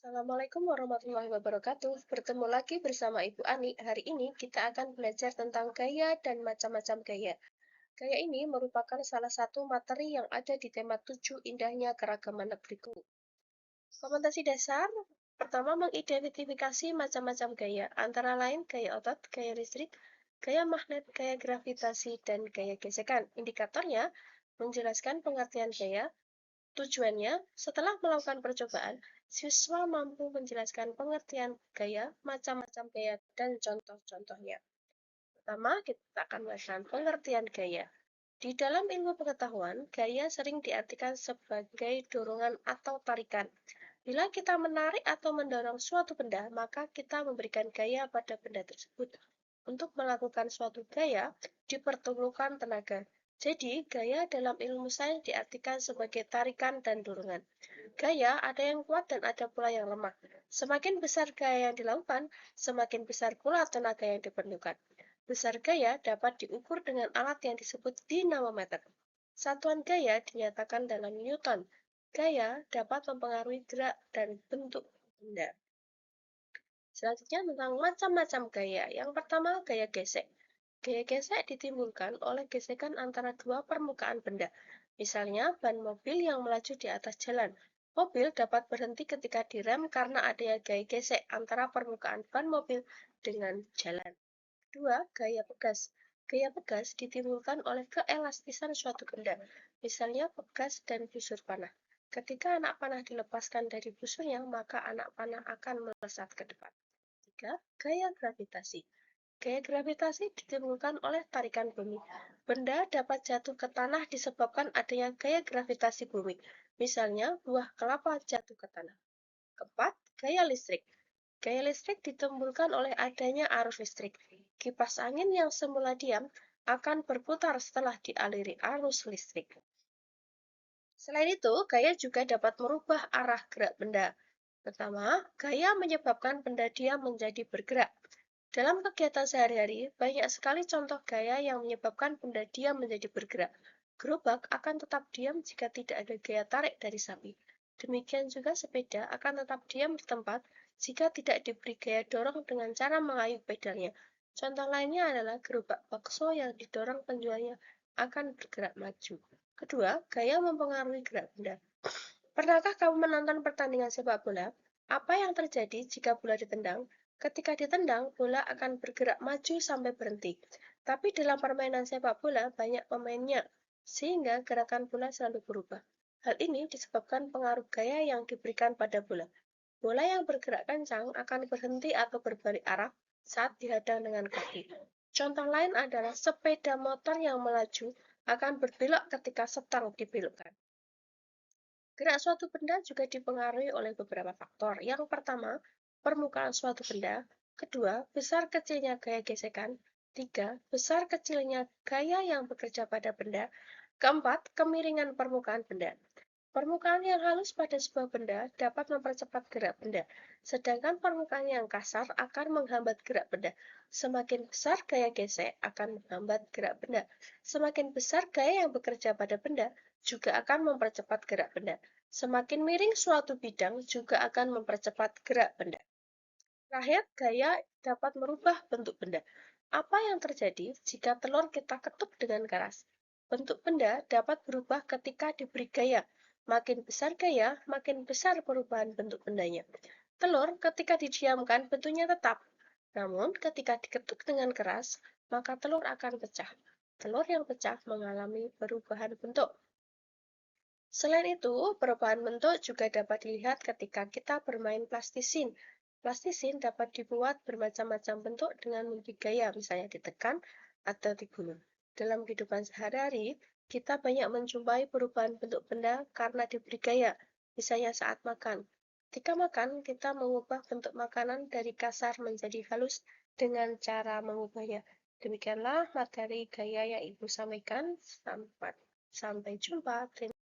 Assalamualaikum warahmatullahi wabarakatuh. Bertemu lagi bersama Ibu Ani. Hari ini kita akan belajar tentang gaya dan macam-macam gaya. Gaya ini merupakan salah satu materi yang ada di tema 7 Indahnya Keragaman Negeriku. Kompetensi dasar pertama mengidentifikasi macam-macam gaya, antara lain gaya otot, gaya listrik, gaya magnet, gaya gravitasi, dan gaya gesekan. Indikatornya menjelaskan pengertian gaya. Tujuannya, setelah melakukan percobaan, siswa mampu menjelaskan pengertian gaya, macam-macam gaya, dan contoh-contohnya. Pertama, kita akan melihat pengertian gaya. Di dalam ilmu pengetahuan, gaya sering diartikan sebagai dorongan atau tarikan. Bila kita menarik atau mendorong suatu benda, maka kita memberikan gaya pada benda tersebut. Untuk melakukan suatu gaya, diperlukan tenaga. Jadi, gaya dalam ilmu sains diartikan sebagai tarikan dan dorongan. Gaya ada yang kuat dan ada pula yang lemah. Semakin besar gaya yang dilakukan, semakin besar pula tenaga yang diperlukan. Besar gaya dapat diukur dengan alat yang disebut dinamometer. Satuan gaya dinyatakan dalam Newton. Gaya dapat mempengaruhi gerak dan bentuk benda. Selanjutnya tentang macam-macam gaya. Yang pertama, gaya gesek. Gaya gesek ditimbulkan oleh gesekan antara dua permukaan benda. Misalnya, ban mobil yang melaju di atas jalan. Mobil dapat berhenti ketika direm karena adanya gaya gesek antara permukaan ban mobil dengan jalan. Kedua, gaya pegas. Gaya pegas ditimbulkan oleh keelastisan suatu benda, misalnya pegas dan busur panah. Ketika anak panah dilepaskan dari busurnya, maka anak panah akan melesat ke depan. Tiga, gaya gravitasi. Gaya gravitasi ditimbulkan oleh tarikan bumi. Benda dapat jatuh ke tanah disebabkan adanya gaya gravitasi bumi. Misalnya, buah kelapa jatuh ke tanah. Keempat, gaya listrik. Gaya listrik ditimbulkan oleh adanya arus listrik. Kipas angin yang semula diam akan berputar setelah dialiri arus listrik. Selain itu, gaya juga dapat merubah arah gerak benda. Pertama, gaya menyebabkan benda diam menjadi bergerak. Dalam kegiatan sehari-hari, banyak sekali contoh gaya yang menyebabkan benda diam menjadi bergerak. Gerobak akan tetap diam jika tidak ada gaya tarik dari sapi. Demikian juga sepeda akan tetap diam di tempat jika tidak diberi gaya dorong dengan cara mengayuh pedalnya. Contoh lainnya adalah gerobak bakso yang didorong penjualnya akan bergerak maju. Kedua, gaya mempengaruhi gerak benda. Pernahkah kamu menonton pertandingan sepak bola? Apa yang terjadi jika bola ditendang? Ketika ditendang, bola akan bergerak maju sampai berhenti. Tapi dalam permainan sepak bola, banyak pemainnya, sehingga gerakan bola selalu berubah. Hal ini disebabkan pengaruh gaya yang diberikan pada bola. Bola yang bergerak kencang akan berhenti atau berbalik arah saat dihadang dengan kaki. Contoh lain adalah sepeda motor yang melaju akan berbelok ketika sedang dibelokkan. Gerak suatu benda juga dipengaruhi oleh beberapa faktor. Yang pertama, permukaan suatu benda. Kedua, besar kecilnya gaya gesekan. Tiga, besar kecilnya gaya yang bekerja pada benda. Keempat, kemiringan permukaan benda. Permukaan yang halus pada sebuah benda dapat mempercepat gerak benda, sedangkan permukaan yang kasar akan menghambat gerak benda. Semakin besar gaya gesek akan menghambat gerak benda. Semakin besar gaya yang bekerja pada benda juga akan mempercepat gerak benda. Semakin miring suatu bidang juga akan mempercepat gerak benda. Terakhir, gaya dapat merubah bentuk benda. Apa yang terjadi jika telur kita ketuk dengan keras? Bentuk benda dapat berubah ketika diberi gaya. Makin besar gaya, makin besar perubahan bentuk bendanya. Telur ketika didiamkan bentuknya tetap. Namun ketika diketuk dengan keras, maka telur akan pecah. Telur yang pecah mengalami perubahan bentuk. Selain itu, perubahan bentuk juga dapat dilihat ketika kita bermain plastisin. Plastisin dapat dibuat bermacam-macam bentuk dengan memberi gaya, misalnya ditekan atau digulung. Dalam kehidupan sehari-hari, kita banyak menjumpai perubahan bentuk benda karena diberi gaya, misalnya saat makan. Ketika makan, kita mengubah bentuk makanan dari kasar menjadi halus dengan cara mengubahnya. Demikianlah materi gaya yang Ibu sampaikan. Sampai jumpa.